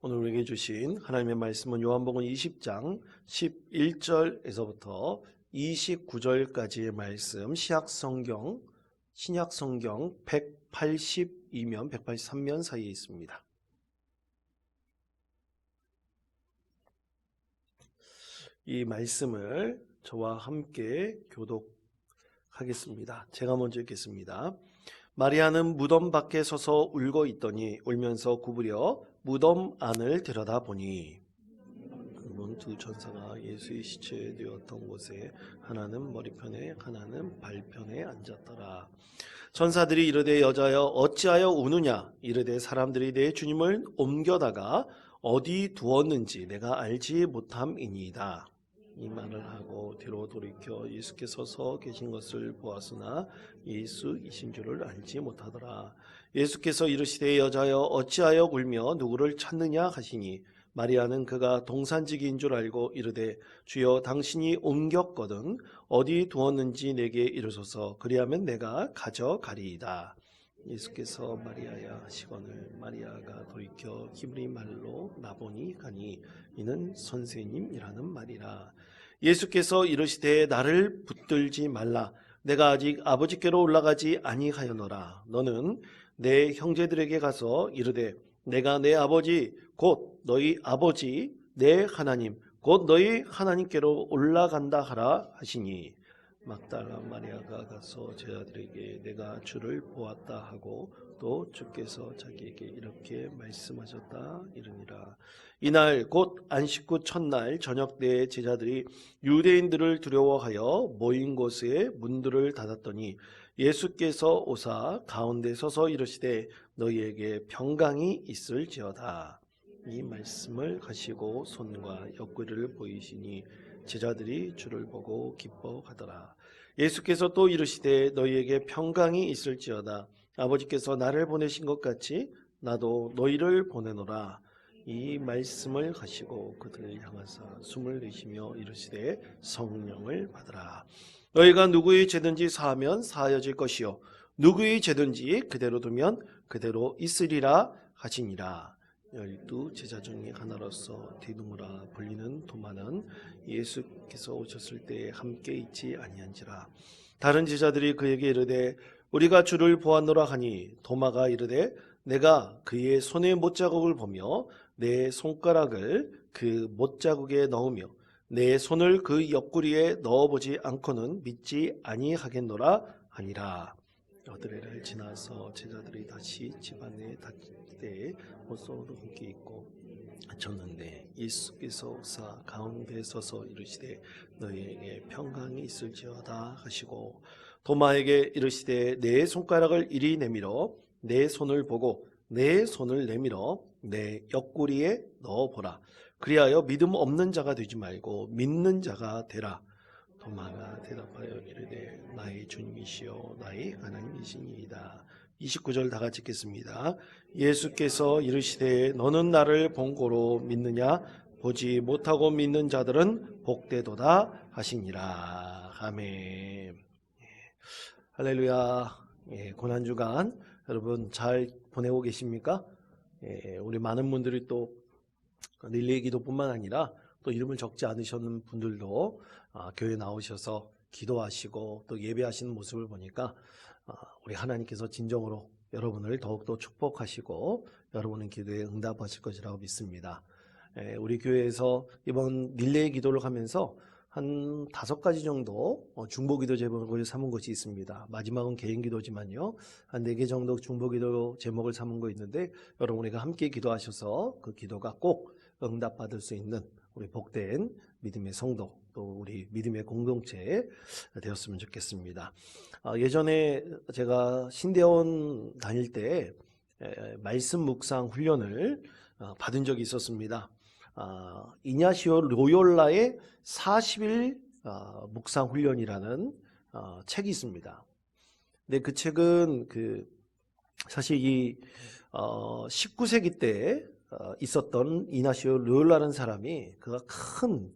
오늘 우리에게 주신 하나님의 말씀은 요한복음 20장 11절에서부터 29절까지의 말씀, 신약성경 182면 183면 사이에 있습니다. 이 말씀을 저와 함께 교독하겠습니다. 제가 먼저 읽겠습니다. 마리아는 무덤 밖에 서서 울고 있더니 울면서 구부려 무덤 안을 들여다보니 두 천사가 예수의 시체에 누웠던 곳에 하나는 머리편에 하나는 발편에 앉았더라. 천사들이 이르되 여자여 어찌하여 우느냐? 이르되 사람들이 내 주님을 옮겨다가 어디 두었는지 내가 알지 못함이니이다. 이 말을 하고 뒤로 돌이켜 예수께서 서 계신 것을 보았으나 예수이신 줄을 알지 못하더라. 예수께서 이르시되 여자여 어찌하여 울며 누구를 찾느냐 하시니 마리아는 그가 동산지기인 줄 알고 이르되 주여 당신이 옮겼거든 어디 두었는지 내게 이르소서 그리하면 내가 가져가리이다. 예수께서 마리아야 하시거늘 마리아가 돌이켜 히브리 말로 라보니 가니 이는 선생님이라는 말이라. 예수께서 이르시되 나를 붙들지 말라. 내가 아직 아버지께로 올라가지 아니하였노라. 너는 내 형제들에게 가서 이르되 내가 내 아버지 곧 너희 아버지 내 하나님 곧 너희 하나님께로 올라간다 하라 하시니 막달라 마리아가 가서 제자들에게 내가 주를 보았다 하고 또 주께서 자기에게 이렇게 말씀하셨다 이르니라. 이날 곧 안식구 첫날 저녁 때 제자들이 유대인들을 두려워하여 모인 곳에 문들을 닫았더니 예수께서 오사 가운데 서서 이르시되 너희에게 평강이 있을지어다. 이 말씀을 하시고 손과 옆구리를 보이시니 제자들이 주를 보고 기뻐하더라. 예수께서 또 이르시되 너희에게 평강이 있을지어다. 아버지께서 나를 보내신 것 같이 나도 너희를 보내노라. 이 말씀을 하시고 그들을 향하사 숨을 내쉬며 이르시되 성령을 받으라. 너희가 누구의 죄든지 사하면 사하여질 것이요 누구의 죄든지 그대로 두면 그대로 있으리라 하시니라. 12 제자 중에 하나로서 디두모라 불리는 도마는 예수께서 오셨을 때 함께 있지 아니한지라. 다른 제자들이 그에게 이르되 우리가 주를 보았노라 하니 도마가 이르되 내가 그의 손의 못자국을 보며 내 손가락을 그 못자국에 넣으며 내 손을 그 옆구리에 넣어보지 않고는 믿지 아니하겠노라 하니라. 여드레를 지나서 제자들이 다시 집 안에 닫힐 때 옷소로 함께 있고 졌는데 예수께서 오사 가운데 서서 이르시되 너희에게 평강이 있을지어다 하시고 도마에게 이르시되 내 손가락을 이리 내밀어 내 손을 보고 내 손을 내밀어 내 옆구리에 넣어보라. 그리하여 믿음 없는 자가 되지 말고 믿는 자가 되라. 도마가 대답하여 이르되 나의 주님이시여 나의 하나님이시니이다. 29절 다 같이 읽겠습니다. 예수께서 이르시되 너는 나를 본 고로 믿느냐? 보지 못하고 믿는 자들은 복되도다 하시니라. 아멘. 할렐루야. 고난주간 여러분 잘 보내고 계십니까? 우리 많은 분들이 또 릴레이 기도뿐만 아니라 또 이름을 적지 않으셨는 분들도 교회 나오셔서 기도하시고 또 예배하시는 모습을 보니까 우리 하나님께서 진정으로 여러분을 더욱더 축복하시고 여러분의 기도에 응답하실 것이라고 믿습니다. 우리 교회에서 이번 릴레이 기도를 하면서 한 5가지 정도 중보기도 제목을 삼은 것이 있습니다. 마지막은 개인기도지만요. 한 4개 정도 중보기도 제목을 삼은 거 있는데 여러분 우리가 함께 기도하셔서 그 기도가 꼭 응답받을 수 있는 우리 복된 믿음의 성도 또 우리 믿음의 공동체 되었으면 좋겠습니다. 예전에 제가 신대원 다닐 때 말씀 묵상 훈련을 받은 적이 있었습니다. 이냐시오 로욜라의 40일 묵상 훈련이라는 책이 있습니다. 근데 그 책은 사실 이 19세기 때 있었던 이냐시오 로욜라라는 사람이 그가 큰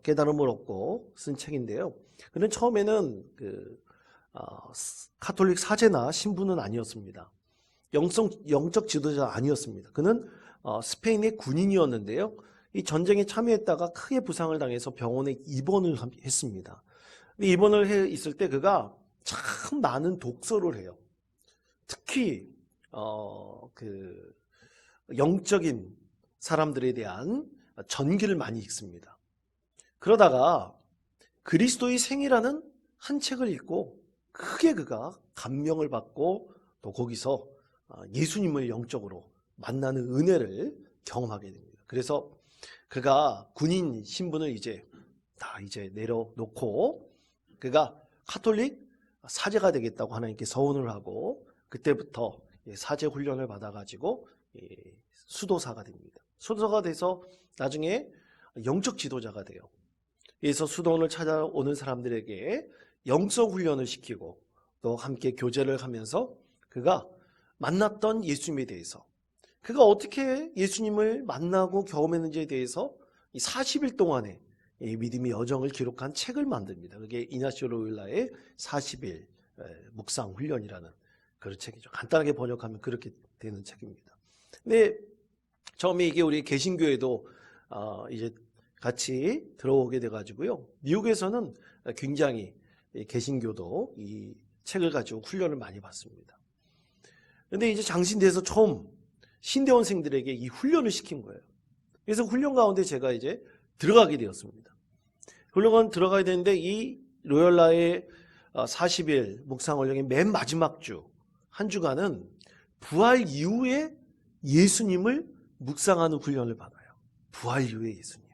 깨달음을 얻고 쓴 책인데요. 그는 처음에는 카톨릭 사제나 신부는 아니었습니다. 영적 지도자 아니었습니다. 그는 스페인의 군인이었는데요. 이 전쟁에 참여했다가 크게 부상을 당해서 병원에 입원을 했습니다. 근데 입원을 해 있을 때 그가 참 많은 독서를 해요. 특히 그 영적인 사람들에 대한 전기를 많이 읽습니다. 그러다가 그리스도의 생이라는 한 책을 읽고 크게 그가 감명을 받고 또 거기서 예수님을 영적으로 만나는 은혜를 경험하게 됩니다. 그래서 그가 군인 신분을 이제 내려놓고 그가 카톨릭 사제가 되겠다고 하나님께 서원을 하고 그때부터 사제 훈련을 받아가지고 수도사가 됩니다. 수도사가 돼서 나중에 영적 지도자가 돼요. 그래서 수도원을 찾아오는 사람들에게 영성 훈련을 시키고 또 함께 교제를 하면서 그가 만났던 예수님에 대해서 그가 어떻게 예수님을 만나고 경험했는지에 대해서 40일 동안의 믿음의 여정을 기록한 책을 만듭니다. 그게 이나시오 로율라의 40일 묵상 훈련이라는 그런 책이죠. 간단하게 번역하면 그렇게 되는 책입니다. 근데 처음에 이게 우리 개신교에도 이제 같이 들어오게 돼가지고요. 미국에서는 굉장히 개신교도 이 책을 가지고 훈련을 많이 받습니다. 근데 이제 장신대에서 처음 신대원생들에게 이 훈련을 시킨 거예요. 그래서 훈련 가운데 제가 이제 들어가게 되었습니다. 훈련 들어가야 되는데 이 로열라의 40일 묵상훈련의 맨 마지막 주, 한 주간은 부활 이후에 예수님을 묵상하는 훈련을 받아요. 부활 이후의 예수님.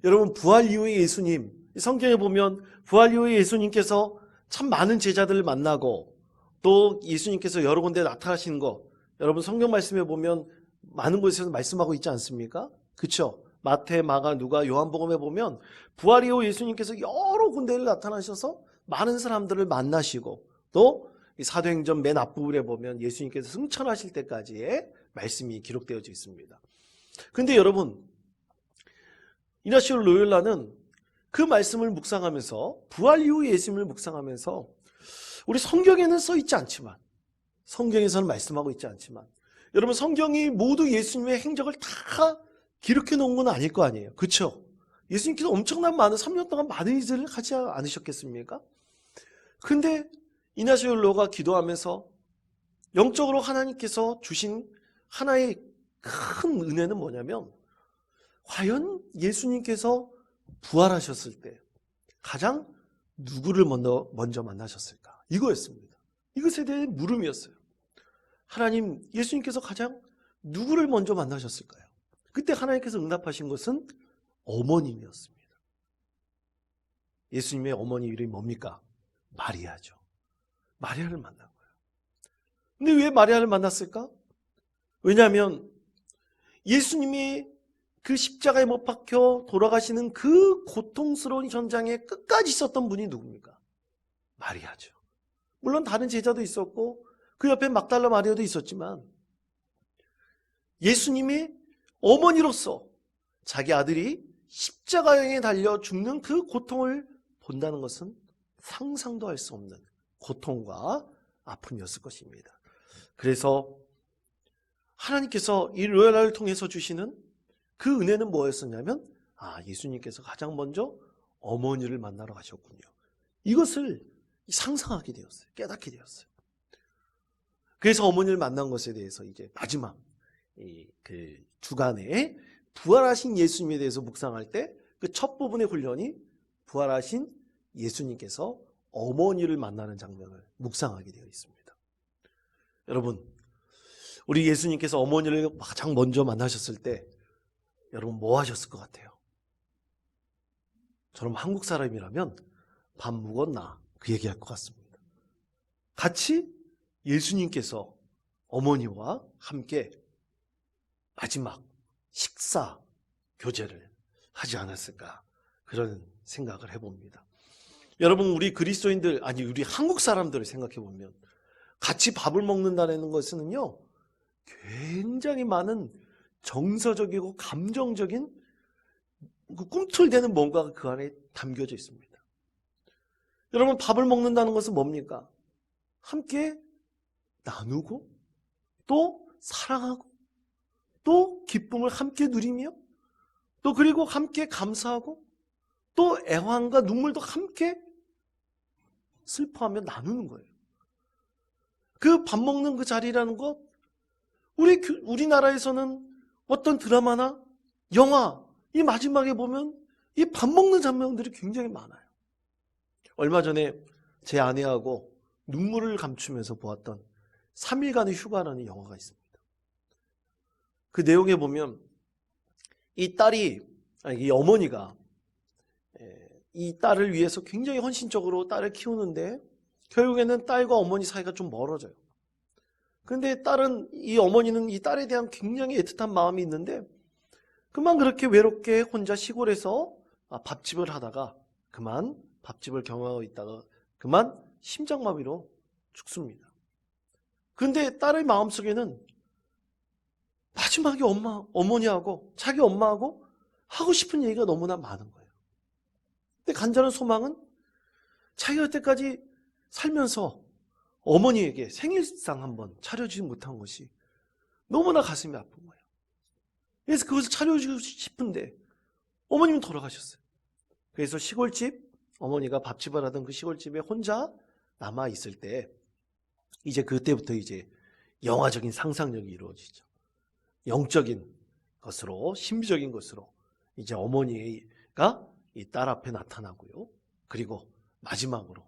여러분, 부활 이후의 예수님, 성경에 보면 부활 이후의 예수님께서 참 많은 제자들을 만나고 또 예수님께서 여러 군데 나타나시는 거, 여러분 성경 말씀에 보면 많은 곳에서 말씀하고 있지 않습니까? 그렇죠? 마태, 마가, 누가, 요한복음에 보면 부활 이후 예수님께서 여러 군데를 나타나셔서 많은 사람들을 만나시고 또 사도행전 맨 앞부분에 보면 예수님께서 승천하실 때까지의 말씀이 기록되어져 있습니다. 근데 여러분, 이나시오 로율라는 그 말씀을 묵상하면서 부활 이후 예수님을 묵상하면서 우리 성경에는 써 있지 않지만 성경에서는 말씀하고 있지 않지만 여러분 성경이 모두 예수님의 행적을 다 기록해 놓은 건 아닐 거 아니에요. 그렇죠? 예수님께서 엄청난 많은 3년 동안 많은 일들을 하지 않으셨겠습니까? 근데 이나시오 로가 기도하면서 영적으로 하나님께서 주신 하나의 큰 은혜는 뭐냐면 과연 예수님께서 부활하셨을 때 가장 누구를 먼저 만나셨을까? 이거였습니다. 이것에 대한 물음이었어요. 하나님, 예수님께서 가장 누구를 먼저 만나셨을까요? 그때 하나님께서 응답하신 것은 어머님이었습니다. 예수님의 어머니 이름이 뭡니까? 마리아죠. 마리아를 만난 거예요. 근데 왜 마리아를 만났을까? 왜냐하면 예수님이 그 십자가에 못 박혀 돌아가시는 그 고통스러운 현장에 끝까지 있었던 분이 누굽니까? 마리아죠. 물론 다른 제자도 있었고 그 옆에 막달라 마리아도 있었지만 예수님이 어머니로서 자기 아들이 십자가에 달려 죽는 그 고통을 본다는 것은 상상도 할 수 없는 고통과 아픔이었을 것입니다. 그래서 하나님께서 이 로열라를 통해서 주시는 그 은혜는 뭐였었냐면 예수님께서 가장 먼저 어머니를 만나러 가셨군요. 이것을 상상하게 되었어요. 깨닫게 되었어요. 그래서 어머니를 만난 것에 대해서 이제 마지막 그 주간에 부활하신 예수님에 대해서 묵상할 때 그 첫 부분의 훈련이 부활하신 예수님께서 어머니를 만나는 장면을 묵상하게 되어 있습니다. 여러분, 우리 예수님께서 어머니를 가장 먼저 만나셨을 때 여러분 뭐 하셨을 것 같아요? 저는 한국 사람이라면 밥 먹었나? 그 얘기할 것 같습니다. 같이 예수님께서 어머니와 함께 마지막 식사 교제를 하지 않았을까? 그런 생각을 해봅니다. 여러분, 우리 그리스도인들, 우리 한국 사람들을 생각해 보면 같이 밥을 먹는다는 것은요, 굉장히 많은 정서적이고 감정적인 꿈틀대는 뭔가가 그 안에 담겨져 있습니다. 여러분, 밥을 먹는다는 것은 뭡니까? 함께 나누고 또 사랑하고 또 기쁨을 함께 누리며 또 그리고 함께 감사하고 또 애환과 눈물도 함께 슬퍼하며 나누는 거예요. 그 밥 먹는 그 자리라는 것, 우리나라에서는 어떤 드라마나 영화, 이 마지막에 보면 이 밥 먹는 장면들이 굉장히 많아요. 얼마 전에 제 아내하고 눈물을 감추면서 보았던 3일간의 휴가라는 영화가 있습니다. 그 내용에 보면 이 어머니가 이 딸을 위해서 굉장히 헌신적으로 딸을 키우는데 결국에는 딸과 어머니 사이가 좀 멀어져요. 그런데 이 어머니는 이 딸에 대한 굉장히 애틋한 마음이 있는데 그만 그렇게 외롭게 혼자 시골에서 밥집을 하다가 그만 밥집을 경험하고 있다가 그만 심장마비로 죽습니다. 그런데 딸의 마음속에는 마지막에 어머니하고 자기 엄마하고 하고 싶은 얘기가 너무나 많은 거예요. 근데 간절한 소망은 자기가 여태까지 살면서 어머니에게 생일상 한번 차려주지 못한 것이 너무나 가슴이 아픈 거예요. 그래서 그것을 차려주고 싶은데 어머님은 돌아가셨어요. 그래서 어머니가 밥집을 하던 그 시골집에 혼자 남아있을 때 이제 그때부터 이제 영화적인 상상력이 이루어지죠. 영적인 것으로, 신비적인 것으로 이제 어머니가 이 딸 앞에 나타나고요. 그리고 마지막으로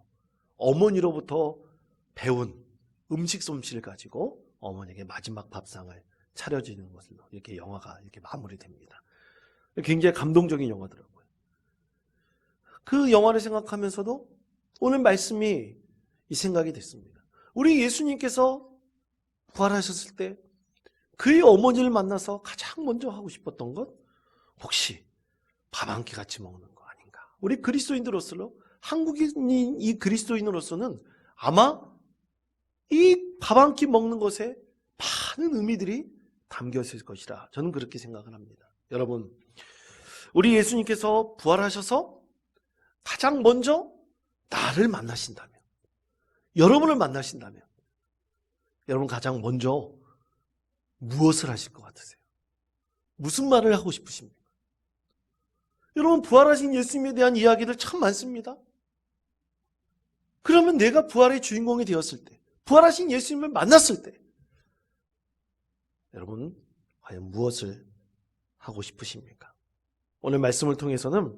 어머니로부터 배운 음식 솜씨를 가지고 어머니에게 마지막 밥상을 차려주는 것으로 이렇게 영화가 이렇게 마무리됩니다. 굉장히 감동적인 영화더라고요. 그 영화를 생각하면서도 오늘 말씀이 이 생각이 됐습니다. 우리 예수님께서 부활하셨을 때 그의 어머니를 만나서 가장 먼저 하고 싶었던 것, 혹시 밥 한 끼 같이 먹는 거 아닌가? 우리 그리스도인으로서, 한국인인 이 그리스도인으로서는 아마 이 밥 한 끼 먹는 것에 많은 의미들이 담겨 있을 것이라 저는 그렇게 생각을 합니다. 여러분, 우리 예수님께서 부활하셔서 가장 먼저 나를 만나신다면, 여러분을 만나신다면 여러분 가장 먼저 무엇을 하실 것 같으세요? 무슨 말을 하고 싶으십니까? 여러분, 부활하신 예수님에 대한 이야기들 참 많습니다. 그러면 내가 부활의 주인공이 되었을 때, 부활하신 예수님을 만났을 때 여러분 과연 무엇을 하고 싶으십니까? 오늘 말씀을 통해서는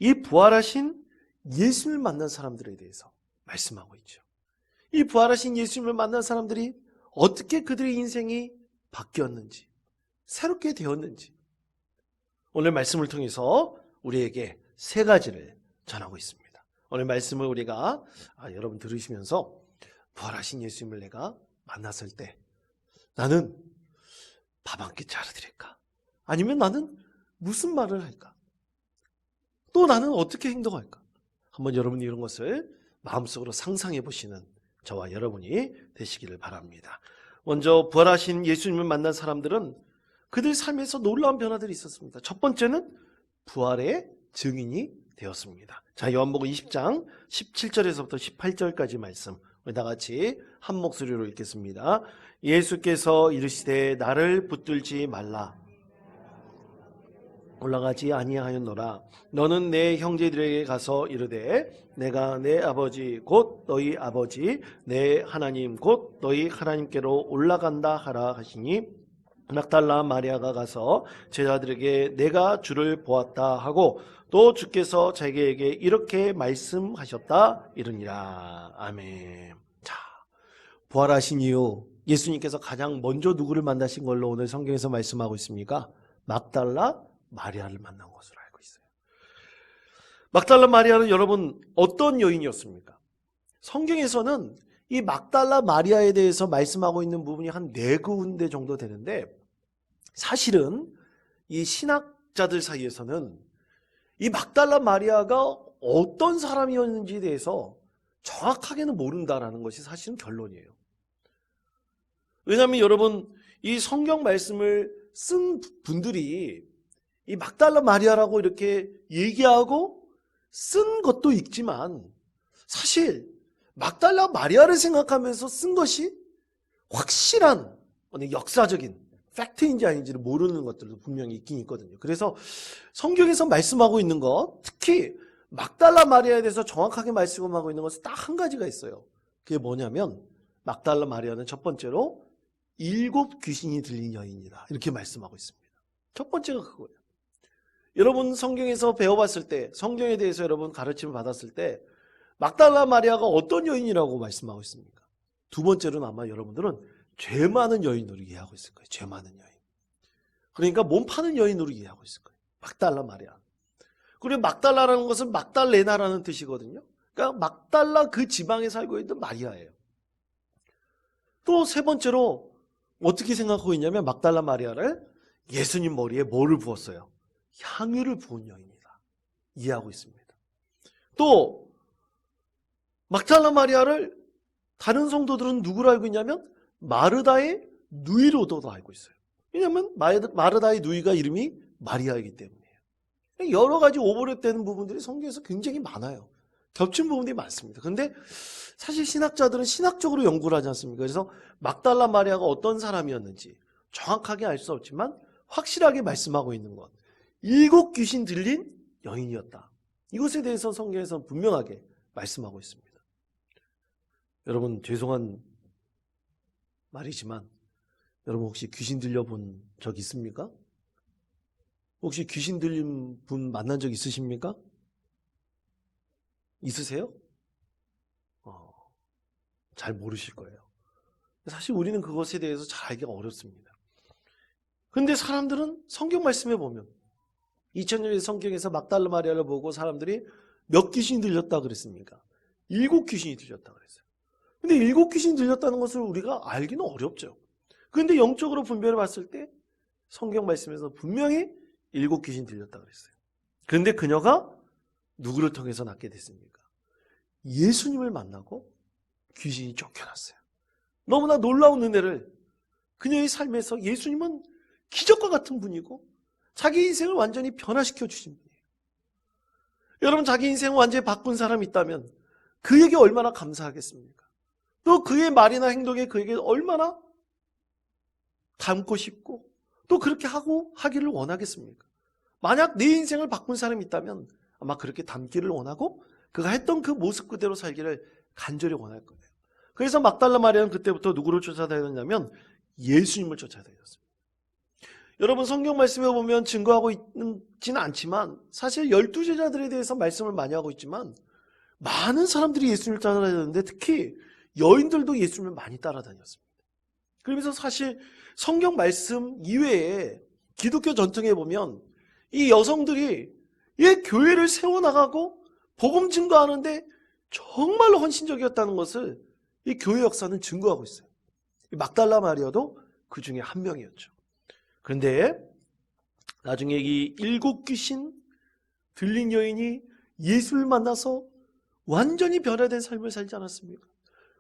이 부활하신 예수님을 만난 사람들에 대해서 말씀하고 있죠. 이 부활하신 예수님을 만난 사람들이 어떻게 그들의 인생이 바뀌었는지, 새롭게 되었는지 오늘 말씀을 통해서 우리에게 세 가지를 전하고 있습니다. 오늘 말씀을 우리가 여러분 들으시면서 부활하신 예수님을 내가 만났을 때 나는 밥 한 끼 차려드릴까? 아니면 나는 무슨 말을 할까? 또 나는 어떻게 행동할까? 한번 여러분이 이런 것을 마음속으로 상상해 보시는 저와 여러분이 되시기를 바랍니다. 먼저 부활하신 예수님을 만난 사람들은 그들 삶에서 놀라운 변화들이 있었습니다. 첫 번째는 부활의 증인이 되었습니다. 자, 요한복음 20장 17절에서부터 18절까지 말씀 우리 다 같이 한 목소리로 읽겠습니다. 예수께서 이르시되 나를 붙들지 말라, 올라가지 아니하였노라. 너는 내 형제들에게 가서 이르되 내가 내 아버지 곧 너희 아버지 내 하나님 곧 너희 하나님께로 올라간다 하라 하시니 막달라 마리아가 가서 제자들에게 내가 주를 보았다 하고 또 주께서 자기에게 이렇게 말씀하셨다 이르니라. 아멘. 자, 부활하신 이후 예수님께서 가장 먼저 누구를 만나신 걸로 오늘 성경에서 말씀하고 있습니까? 막달라 마리아를 만난 것으로 알고 있어요. 막달라 마리아는 여러분 어떤 여인이었습니까? 성경에서는 이 막달라 마리아에 대해서 말씀하고 있는 부분이 한 4군데 정도 되는데 사실은 이 신학자들 사이에서는 이 막달라 마리아가 어떤 사람이었는지에 대해서 정확하게는 모른다라는 것이 사실은 결론이에요. 왜냐하면 여러분 이 성경 말씀을 쓴 분들이 이 막달라 마리아라고 이렇게 얘기하고 쓴 것도 있지만 사실 막달라 마리아를 생각하면서 쓴 것이 확실한 역사적인 팩트인지 아닌지를 모르는 것들도 분명히 있긴 있거든요. 그래서 성경에서 말씀하고 있는 것, 특히 막달라 마리아에 대해서 정확하게 말씀하고 있는 것은 딱 한 가지가 있어요. 그게 뭐냐면 막달라 마리아는 첫 번째로 7 귀신이 들린 여인이다, 이렇게 말씀하고 있습니다. 첫 번째가 그거예요. 여러분 성경에서 배워봤을 때, 성경에 대해서 여러분 가르침을 받았을 때 막달라 마리아가 어떤 여인이라고 말씀하고 있습니까? 두 번째로는 아마 여러분들은 죄 많은 여인으로 이해하고 있을 거예요. 죄 많은 여인. 그러니까 몸 파는 여인으로 이해하고 있을 거예요. 막달라 마리아. 그리고 막달라라는 것은 막달레나라는 뜻이거든요. 그러니까 막달라 그 지방에 살고 있는 마리아예요. 또 세 번째로 어떻게 생각하고 있냐면 막달라 마리아를 예수님 머리에 뭐를 부었어요? 향유를 부은 여인이다, 이해하고 있습니다. 또 막달라 마리아를 다른 성도들은 누구로 알고 있냐면 마르다의 누이로도 알고 있어요. 왜냐하면 마르다의 누이가 이름이 마리아이기 때문이에요. 여러 가지 오버랩되는 부분들이 성경에서 굉장히 많아요. 겹친 부분들이 많습니다. 그런데 사실 신학자들은 신학적으로 연구를 하지 않습니까? 그래서 막달라 마리아가 어떤 사람이었는지 정확하게 알 수 없지만 확실하게 말씀하고 있는 것, 7 귀신 들린 여인이었다, 이것에 대해서 성경에서 분명하게 말씀하고 있습니다. 여러분 죄송한 말이지만 여러분 혹시 귀신 들려본 적 있습니까? 혹시 귀신 들린 분 만난 적 있으십니까? 있으세요? 잘 모르실 거예요. 사실 우리는 그것에 대해서 잘 알기가 어렵습니다. 그런데 사람들은 성경 말씀에 보면 2000년의 성경에서 막달라 마리아를 보고 사람들이 몇 귀신이 들렸다 그랬습니까? 7 귀신이 들렸다 그랬어요. 근데 7 귀신이 들렸다는 것을 우리가 알기는 어렵죠. 그런데 영적으로 분별해 봤을 때 성경 말씀에서 분명히 7 귀신이 들렸다 그랬어요. 그런데 그녀가 누구를 통해서 낫게 됐습니까? 예수님을 만나고 귀신이 쫓겨났어요. 너무나 놀라운 은혜를, 그녀의 삶에서 예수님은 기적과 같은 분이고 자기 인생을 완전히 변화시켜 주신 분이에요. 여러분 자기 인생을 완전히 바꾼 사람이 있다면 그에게 얼마나 감사하겠습니까? 또 그의 말이나 행동에 그에게 얼마나 닮고 싶고 또 그렇게 하기를 원하겠습니까? 만약 내 인생을 바꾼 사람이 있다면 아마 그렇게 닮기를 원하고 그가 했던 그 모습 그대로 살기를 간절히 원할 거예요. 그래서 막달라 마리아는 그때부터 누구를 쫓아다녔냐면 예수님을 쫓아다녔습니다. 여러분 성경 말씀에 보면 증거하고 있지는 않지만 사실 12제자들에 대해서 말씀을 많이 하고 있지만 많은 사람들이 예수님을 따라다녔는데 특히 여인들도 예수님을 많이 따라다녔습니다. 그러면서 사실 성경 말씀 이외에 기독교 전통에 보면 이 여성들이 이 교회를 세워나가고 복음 증거하는데 정말로 헌신적이었다는 것을 이 교회 역사는 증거하고 있어요. 막달라 마리아도 그 중에 한 명이었죠. 그런데 나중에 이 7 귀신 들린 여인이 예수를 만나서 완전히 변화된 삶을 살지 않았습니까?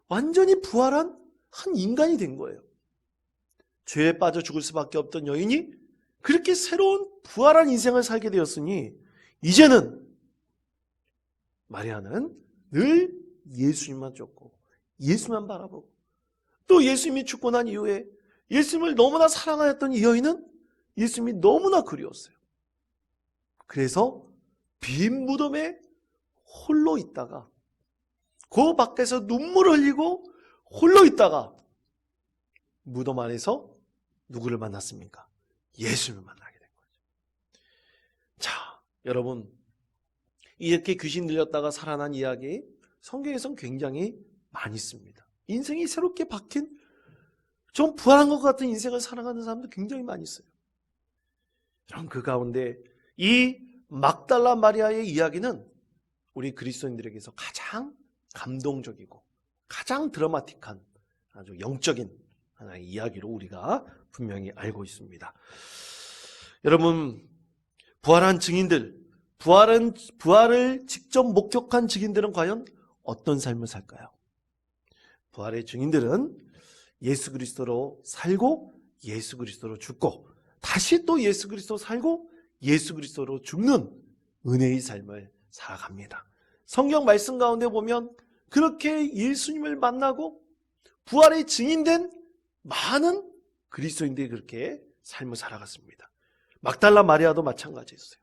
완전히 부활한 한 인간이 된 거예요. 죄에 빠져 죽을 수밖에 없던 여인이 그렇게 새로운 부활한 인생을 살게 되었으니 이제는 마리아는 늘 예수님만 쫓고 예수만 바라보고 또 예수님이 죽고 난 이후에 예수님을 너무나 사랑하였던 이 여인은 예수님이 너무나 그리웠어요. 그래서 빈 무덤에 홀로 있다가 그 밖에서 눈물을 흘리고 홀로 있다가 무덤 안에서 누구를 만났습니까? 예수님을 만나게 된 거죠. 자, 여러분 이렇게 귀신 들렸다가 살아난 이야기 성경에서는 굉장히 많이 있습니다. 인생이 새롭게 바뀐 좀 부활한 것 같은 인생을 살아가는 사람도 굉장히 많이 있어요. 그럼 그 가운데 이 막달라 마리아의 이야기는 우리 그리스도인들에게서 가장 감동적이고 가장 드라마틱한 아주 영적인 하나의 이야기로 우리가 분명히 알고 있습니다. 여러분 부활한 증인들, 부활을 직접 목격한 증인들은 과연 어떤 삶을 살까요? 부활의 증인들은 예수 그리스도로 살고 예수 그리스도로 죽고 다시 또 예수 그리스도로 살고 예수 그리스도로 죽는 은혜의 삶을 살아갑니다. 성경 말씀 가운데 보면 그렇게 예수님을 만나고 부활의 증인된 많은 그리스도인들이 그렇게 삶을 살아갔습니다. 막달라 마리아도 마찬가지였어요.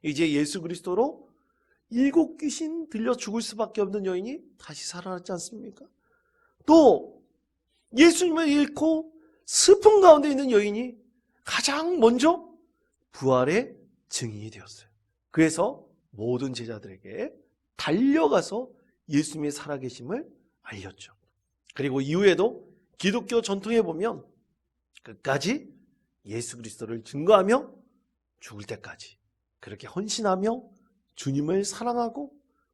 이제 예수 그리스도로 7 귀신 들려 죽을 수밖에 없는 여인이 다시 살아났지 않습니까? 또 예수님을 잃고 슬픔 가운데 있는 여인이 가장 먼저 부활의 증인이 되었어요. 그래서 모든 제자들에게 달려가서 예수님의 살아계심을 알렸죠. 그리고 이후에도 기독교 전통에 보면 끝까지 예수 그리스도를 증거하며 죽을 때까지 그렇게 헌신하며 주님을 사랑하고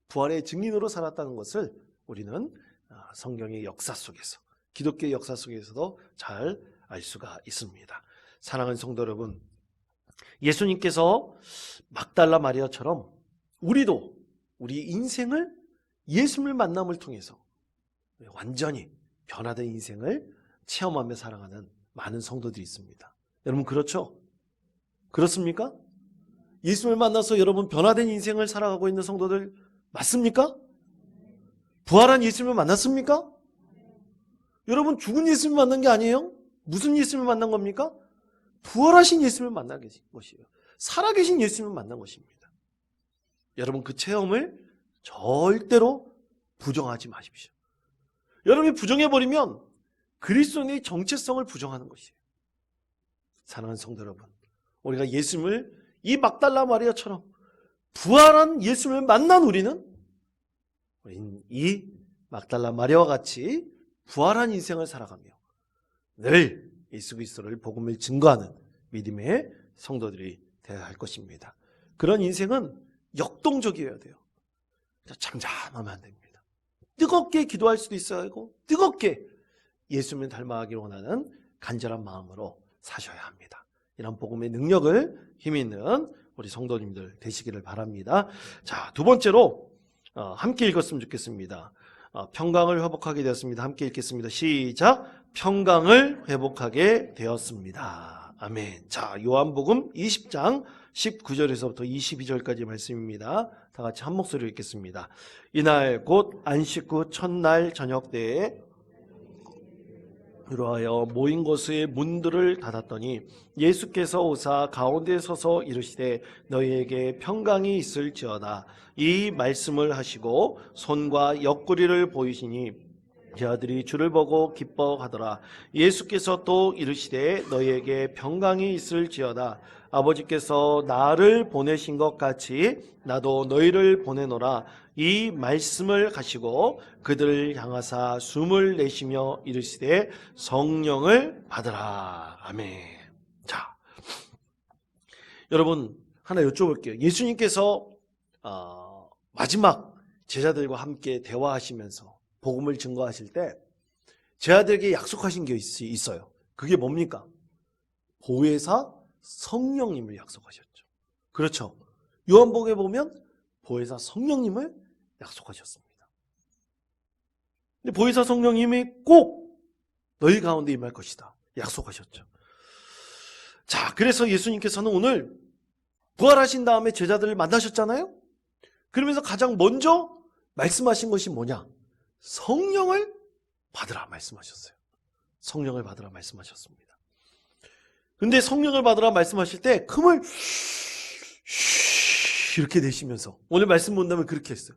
부활의 증인으로 살았다는 것을 우리는 성경의 역사 속에서, 기독교의 역사 속에서도 잘 알 수가 있습니다. 사랑하는 성도 여러분, 예수님께서 막달라 마리아처럼 우리도 우리 인생을 예수님을 만남을 통해서 완전히 변화된 인생을 체험하며 살아가는 많은 성도들이 있습니다. 여러분 그렇죠? 그렇습니까? 예수님을 만나서 여러분 변화된 인생을 살아가고 있는 성도들 맞습니까? 부활한 예수님을 만났습니까? 여러분 죽은 예수님을 만난 게 아니에요? 무슨 예수님을 만난 겁니까? 부활하신 예수님을 만난 것이에요. 살아계신 예수님을 만난 것입니다. 여러분 그 체험을 절대로 부정하지 마십시오. 여러분이 부정해버리면 그리스도인의 정체성을 부정하는 것이에요. 사랑하는 성도 여러분, 우리가 예수님을 이 막달라 마리아처럼 부활한 예수님을 만난 우리는 이 막달라 마리아와 같이 부활한 인생을 살아가며 늘 예수 그리스도를 복음을 증거하는 믿음의 성도들이 되어야 할 것입니다. 그런 인생은 역동적이어야 돼요. 잠잠하면 안 됩니다. 뜨겁게 기도할 수도 있어야 하고 뜨겁게 예수님을 닮아가기를 원하는 간절한 마음으로 사셔야 합니다. 이런 복음의 능력을 힘 있는 우리 성도님들 되시기를 바랍니다. 자, 두 번째로 함께 읽었으면 좋겠습니다. 평강을 회복하게 되었습니다. 함께 읽겠습니다. 시작. 평강을 회복하게 되었습니다. 아멘. 자, 요한복음 20장 19절에서부터 22절까지 말씀입니다. 다 같이 한 목소리로 읽겠습니다. 이날 곧 안식 후 첫날 저녁 때에 그러하여 모인 곳의 문들을 닫았더니 예수께서 오사 가운데 서서 이르시되 너희에게 평강이 있을지어다. 이 말씀을 하시고 손과 옆구리를 보이시니 제자들이 주를 보고 기뻐하더라. 예수께서 또 이르시되 너희에게 평강이 있을지어다. 아버지께서 나를 보내신 것 같이 나도 너희를 보내노라. 이 말씀을 하시고 그들을 향하사 숨을 내쉬며 이르시되 성령을 받으라. 아멘. 자, 여러분 하나 여쭤볼게요. 예수님께서 마지막 제자들과 함께 대화하시면서 복음을 증거하실 때 제자들에게 약속하신 게 있어요. 그게 뭡니까? 보혜사 성령님을 약속하셨죠. 그렇죠. 요한복음에 보면 보혜사 성령님을 약속하셨습니다. 근데 보혜사 성령님이 꼭 너희 가운데 임할 것이다 약속하셨죠. 자, 그래서 예수님께서는 오늘 부활하신 다음에 제자들을 만나셨잖아요. 그러면서 가장 먼저 말씀하신 것이 뭐냐? 성령을 받으라 말씀하셨어요. 성령을 받으라 말씀하셨습니다. 근데 성령을 받으라 말씀하실 때 큼을 이렇게 내쉬면서, 오늘 말씀 본다면 그렇게 했어요.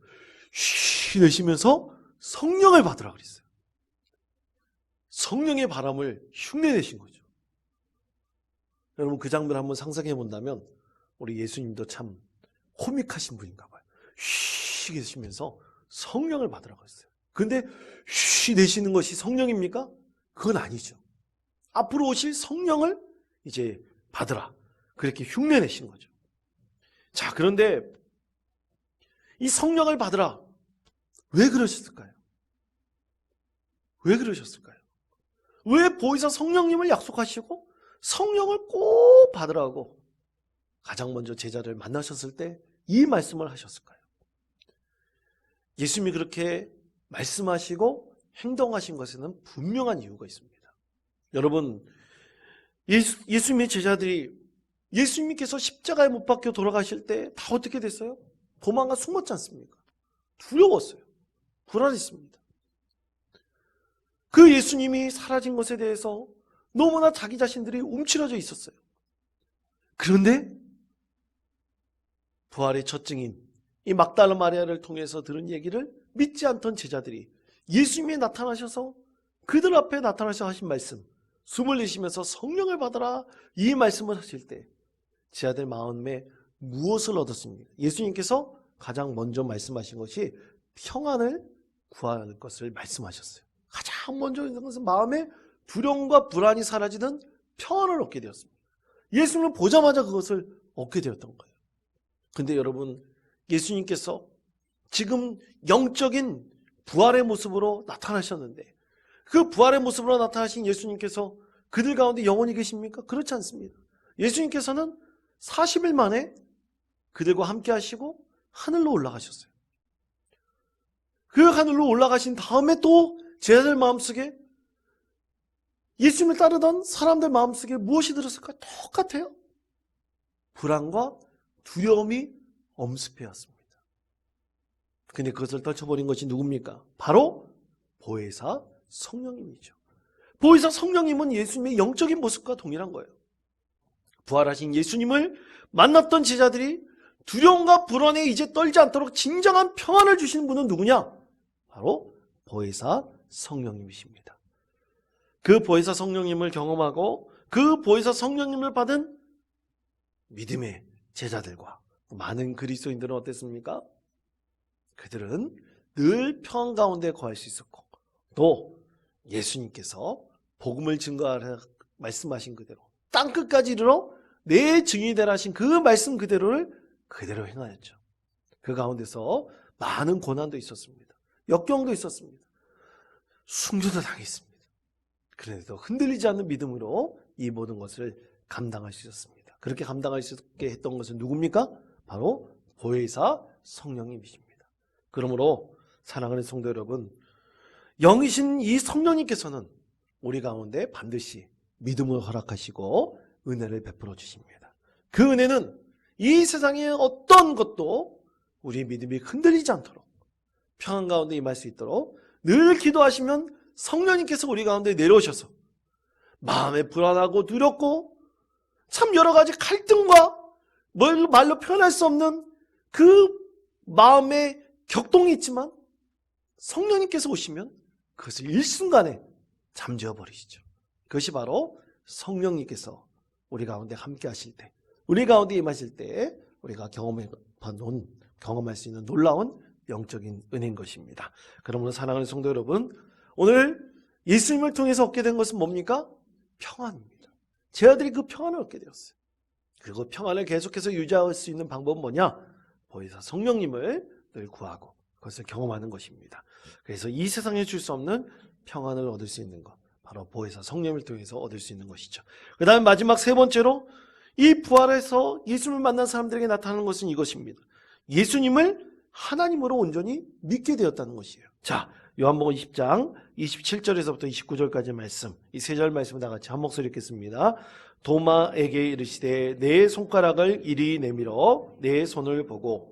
내쉬면서 성령을 받으라 그랬어요. 성령의 바람을 흉내내신 거죠. 여러분 그 장면을 한번 상상해 본다면 우리 예수님도 참 코믹하신 분인가 봐요. 쉬 계시면서 성령을 받으라고 했어요. 근데 쉬 내쉬는 것이 성령입니까? 그건 아니죠. 앞으로 오실 성령을 이제 받으라. 그렇게 흉내내신 거죠. 자, 그런데 이 성령을 받으라. 왜 그러셨을까요? 왜 그러셨을까요? 왜 보혜사 성령님을 약속하시고 성령을 꼭 받으라고 가장 먼저 제자를 만나셨을 때 이 말씀을 하셨을까요? 예수님이 그렇게 말씀하시고 행동하신 것에는 분명한 이유가 있습니다. 여러분, 예수님의 제자들이 예수님께서 십자가에 못 박혀 돌아가실 때 다 어떻게 됐어요? 도망가 숨었지 않습니까? 두려웠어요. 불안했습니다. 그 예수님이 사라진 것에 대해서 너무나 자기 자신들이 움츠러져 있었어요. 그런데 부활의 첫 증인 이 막달라 마리아를 통해서 들은 얘기를 믿지 않던 제자들이 예수님이 나타나셔서 그들 앞에 나타나셔서 하신 말씀, 숨을 내쉬면서 성령을 받아라, 이 말씀을 하실 때 제자들 마음에 무엇을 얻었습니까? 예수님께서 가장 먼저 말씀하신 것이 평안을 구하는 것을 말씀하셨어요. 가장 먼저 있는 것은 마음의 두려움과 불안이 사라지는 평안을 얻게 되었습니다. 예수님을 보자마자 그것을 얻게 되었던 거예요. 근데 여러분, 예수님께서 지금 영적인 부활의 모습으로 나타나셨는데 그 부활의 모습으로 나타나신 예수님께서 그들 가운데 영원히 계십니까? 그렇지 않습니다. 예수님께서는 40일 만에 그들과 함께 하시고 하늘로 올라가셨어요. 그 하늘로 올라가신 다음에 또 제자들 마음속에, 예수님을 따르던 사람들 마음속에 무엇이 들었을까? 똑같아요. 불안과 두려움이 엄습해왔습니다. 근데 그것을 떨쳐버린 것이 누굽니까? 바로 보혜사 성령님이죠. 보혜사 성령님은 예수님의 영적인 모습과 동일한 거예요. 부활하신 예수님을 만났던 제자들이 두려움과 불안에 이제 떨지 않도록 진정한 평안을 주시는 분은 누구냐? 바로 보혜사 성령님이십니다. 그 보혜사 성령님을 경험하고 그 보혜사 성령님을 받은 믿음의 제자들과 많은 그리스도인들은 어땠습니까? 그들은 늘 평안 가운데 거할 수 있었고, 또 예수님께서 복음을 증거하라 말씀하신 그대로 땅끝까지 이르러 내 증인이 되라 하신 그 말씀 그대로를 그대로 행하였죠. 그 가운데서 많은 고난도 있었습니다. 역경도 있었습니다. 순교도 당했습니다. 그런데도 흔들리지 않는 믿음으로 이 모든 것을 감당할 수 있었습니다. 그렇게 감당할 수 있게 했던 것은 누굽니까? 바로 보혜사 성령님이십니다. 그러므로 사랑하는 성도 여러분, 영이신 이 성령님께서는 우리 가운데 반드시 믿음을 허락하시고 은혜를 베풀어 주십니다. 그 은혜는 이 세상의 어떤 것도 우리 믿음이 흔들리지 않도록 평안 가운데 임할 수 있도록 늘 기도하시면 성령님께서 우리 가운데 내려오셔서 마음에 불안하고 두렵고 참 여러 가지 갈등과 말로 표현할 수 없는 그 마음의 격동이 있지만 성령님께서 오시면 그것을 일순간에 잠재워 버리시죠. 그것이 바로 성령님께서 우리 가운데 함께 하실 때, 우리 가운데 임하실 때 우리가 경험할 수 있는 놀라운 영적인 은혜인 것입니다. 그러므로 사랑하는 성도 여러분, 오늘 예수님을 통해서 얻게 된 것은 뭡니까? 평안입니다. 제자들이 그 평안을 얻게 되었어요. 그리고 평안을 계속해서 유지할 수 있는 방법은 뭐냐? 보혜사 성령님을 늘 구하고 그것을 경험하는 것입니다. 그래서 이 세상에 줄 수 없는 평안을 얻을 수 있는 것, 바로 보혜사 성령님을 통해서 얻을 수 있는 것이죠. 그 다음 마지막 세 번째로 이 부활에서 예수님을 만난 사람들에게 나타나는 것은 이것입니다. 예수님을 하나님으로 온전히 믿게 되었다는 것이에요. 자, 요한복음 20장 27절에서부터 29절까지 말씀, 이 세 절 말씀을 다 같이 한 목소리 읽겠습니다. 도마에게 이르시되 내 손가락을 이리 내밀어 내 손을 보고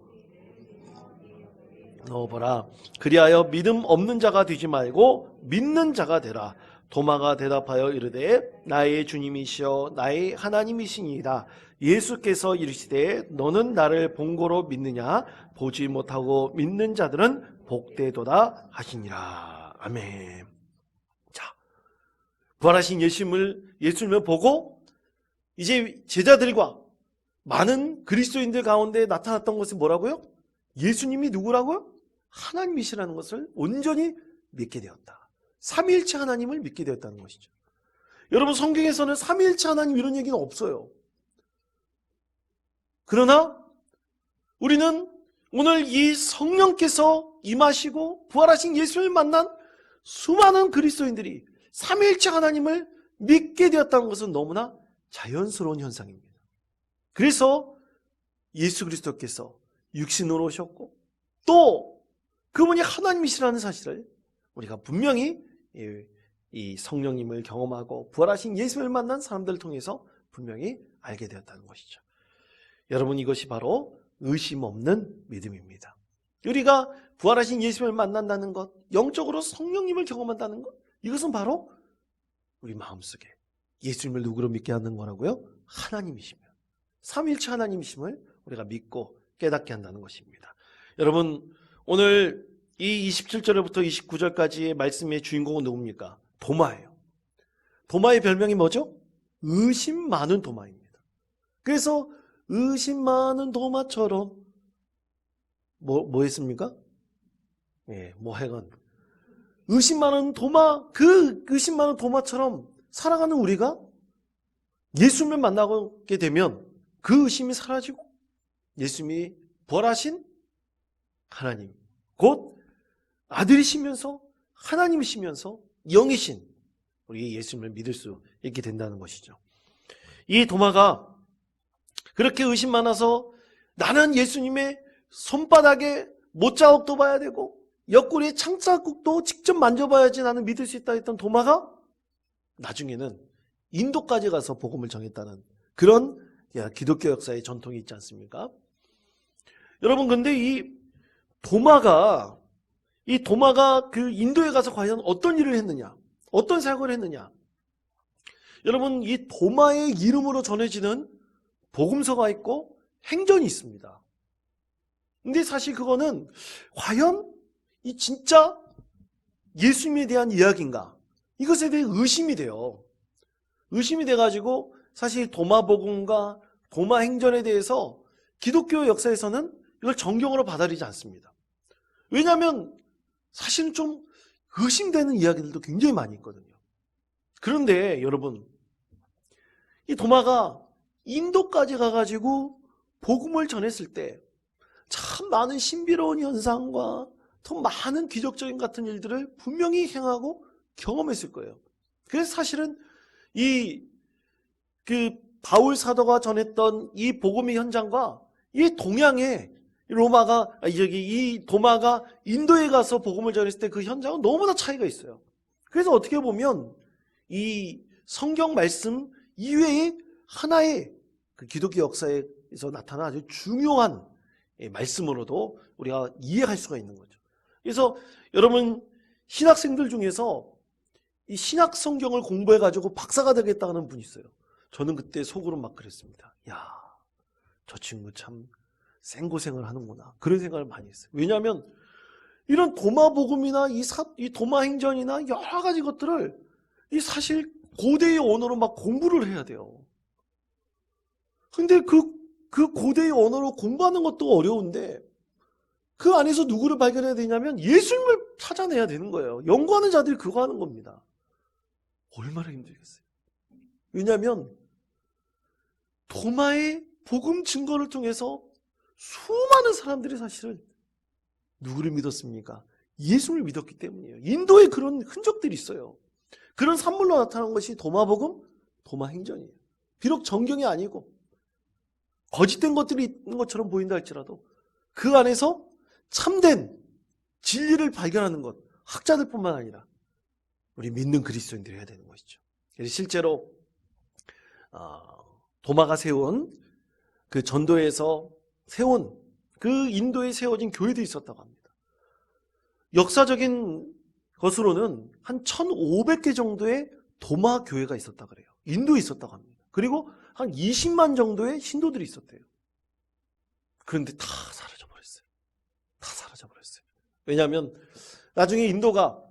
넣어보라. 그리하여 믿음 없는 자가 되지 말고 믿는 자가 되라. 도마가 대답하여 이르되 나의 주님이시여 나의 하나님이시니이다. 예수께서 이르시되 너는 나를 본고로 믿느냐? 보지 못하고 믿는 자들은 복되도다 하시니라. 아멘. 자, 부활하신 예수님을 보고 이제 제자들과 많은 그리스도인들 가운데 나타났던 것이 뭐라고요? 예수님이 누구라고요? 하나님이시라는 것을 온전히 믿게 되었다. 삼위일체 하나님을 믿게 되었다는 것이죠. 여러분, 성경에서는 삼위일체 하나님 이런 얘기는 없어요. 그러나 우리는 오늘 이 성령께서 임하시고 부활하신 예수를 만난 수많은 그리스도인들이 삼위일체 하나님을 믿게 되었다는 것은 너무나 자연스러운 현상입니다. 그래서 예수 그리스도께서 육신으로 오셨고 또 그분이 하나님이시라는 사실을 우리가 분명히 이 성령님을 경험하고 부활하신 예수를 만난 사람들을 통해서 분명히 알게 되었다는 것이죠. 여러분, 이것이 바로 의심 없는 믿음입니다. 우리가 부활하신 예수를 만난다는 것, 영적으로 성령님을 경험한다는 것, 이것은 바로 우리 마음속에 예수님을 누구로 믿게 하는 거라고요? 하나님이시며 삼위일체 하나님이심을 우리가 믿고 깨닫게 한다는 것입니다. 여러분, 오늘 이 27절부터 29절까지의 말씀의 주인공은 누굽니까? 도마예요. 도마의 별명이 뭐죠? 의심 많은 도마입니다. 그래서 의심 많은 도마처럼 뭐 했습니까? 예, 뭐 해건 의심 많은 도마, 그 의심 많은 도마처럼 살아가는 우리가 예수님을 만나게 되면 그 의심이 사라지고 예수님이 부활하신 하나님, 곧 아들이시면서 하나님이시면서 영이신 우리 예수님을 믿을 수 있게 된다는 것이죠. 이 도마가 그렇게 의심 많아서 나는 예수님의 손바닥에 못자국도 봐야 되고 옆구리에 창자국도 직접 만져봐야지 나는 믿을 수 있다 했던 도마가 나중에는 인도까지 가서 복음을 전했다는 그런 기독교 역사의 전통이 있지 않습니까? 여러분, 근데 이 도마가 그 인도에 가서 과연 어떤 일을 했느냐, 어떤 사역을 했느냐. 여러분, 이 도마의 이름으로 전해지는 복음서가 있고 행전이 있습니다. 근데 사실 그거는 과연 이 진짜 예수님에 대한 이야기인가? 이것에 대해 의심이 돼요. 의심이 돼가지고 사실 도마복음과 도마행전에 대해서 기독교 역사에서는 이걸 정경으로 받아들이지 않습니다. 왜냐하면 사실은 좀 의심되는 이야기들도 굉장히 많이 있거든요. 그런데 여러분, 이 도마가 인도까지 가가지고 복음을 전했을 때 참 많은 신비로운 현상과 더 많은 기적적인 같은 일들을 분명히 행하고 경험했을 거예요. 그래서 사실은 바울 사도가 전했던 이 복음의 현장과 이 동양의 이 도마가 인도에 가서 복음을 전했을 때 그 현장은 너무나 차이가 있어요. 그래서 어떻게 보면 이 성경 말씀 이외의 하나의 그 기독교 역사에서 나타난 아주 중요한 말씀으로도 우리가 이해할 수가 있는 거죠. 그래서 여러분, 신학생들 중에서 이 신학 성경을 공부해가지고 박사가 되겠다는 분이 있어요. 저는 그때 속으로 막 그랬습니다. 야, 저 친구 참 생고생을 하는구나. 그런 생각을 많이 했어요. 왜냐하면 이런 도마복음이나 이 도마행전이나 여러 가지 것들을 이 사실 고대의 언어로 막 공부를 해야 돼요. 근데 그 고대의 언어로 공부하는 것도 어려운데 그 안에서 누구를 발견해야 되냐면 예수님을 찾아내야 되는 거예요. 연구하는 자들이 그거 하는 겁니다. 얼마나 힘들겠어요. 왜냐하면 도마의 복음 증거를 통해서 수많은 사람들이 사실은 누구를 믿었습니까? 예수를 믿었기 때문이에요. 인도에 그런 흔적들이 있어요. 그런 산물로 나타난 것이 도마복음, 도마행전이에요. 비록 정경이 아니고 거짓된 것들이 있는 것처럼 보인다 할지라도 그 안에서 참된 진리를 발견하는 것, 학자들뿐만 아니라 우리 믿는 그리스도인들이 해야 되는 것이죠. 그래서 실제로 도마가 세운 그 전도에서 세운 그 인도에 세워진 교회도 있었다고 합니다. 역사적인 것으로는 한 1500개 정도의 도마 교회가 있었다고 그래요. 인도에 있었다고 합니다. 그리고 한 20만 정도의 신도들이 있었대요. 그런데 다 사라져버렸어요. 다 사라져버렸어요. 왜냐하면 나중에 인도가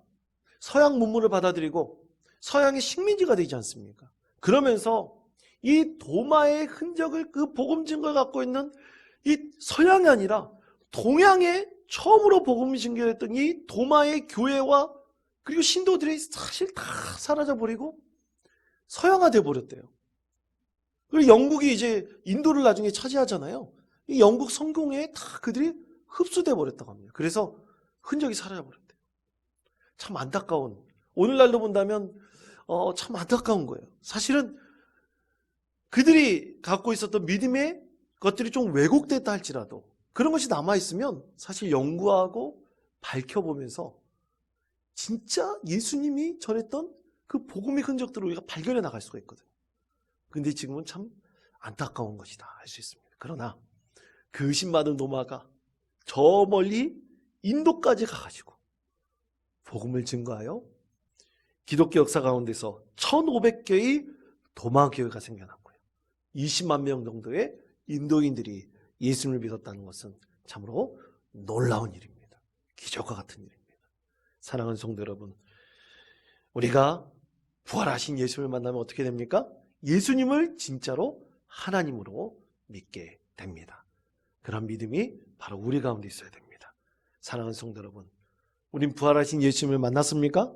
서양 문물을 받아들이고 서양의 식민지가 되지 않습니까? 그러면서 이 도마의 흔적을 그 복음 증거를 갖고 있는 이 서양이 아니라 동양에 처음으로 복음이 증거했던 이 도마의 교회와 그리고 신도들이 사실 다 사라져버리고 서양화돼 버렸대요. 그리고 영국이 이제 인도를 나중에 차지하잖아요. 이 영국 성공에 다 그들이 흡수돼 버렸다고 합니다. 그래서 흔적이 사라져버렸대요. 참 안타까운, 오늘날로 본다면 참 안타까운 거예요. 사실은 그들이 갖고 있었던 믿음의 것들이 좀 왜곡됐다 할지라도 그런 것이 남아있으면 사실 연구하고 밝혀보면서 진짜 예수님이 전했던 그 복음의 흔적들을 우리가 발견해 나갈 수가 있거든요. 근데 지금은 참 안타까운 것이다 할 수 있습니다. 그러나 그 의심받은 도마가 저 멀리 인도까지 가가지고 복음을 증거하여 기독교 역사 가운데서 1500개의 도마교회가 생겨났고요. 20만 명 정도의 인도인들이 예수님을 믿었다는 것은 참으로 놀라운 일입니다. 기적과 같은 일입니다. 사랑하는 성도 여러분, 우리가 부활하신 예수님을 만나면 어떻게 됩니까? 예수님을 진짜로 하나님으로 믿게 됩니다. 그런 믿음이 바로 우리 가운데 있어야 됩니다. 사랑하는 성도 여러분, 우린 부활하신 예수님을 만났습니까?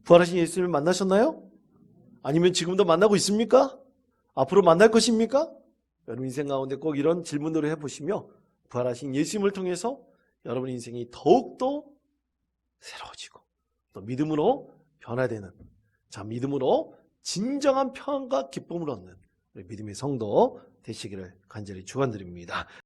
부활하신 예수님을 만나셨나요? 아니면 지금도 만나고 있습니까? 앞으로 만날 것입니까? 여러분 인생 가운데 꼭 이런 질문들을 해보시며 부활하신 예수님을 통해서 여러분 인생이 더욱더 새로워지고 또 믿음으로 변화되는, 자, 믿음으로 진정한 평안과 기쁨을 얻는 우리 믿음의 성도 되시기를 간절히 축원드립니다.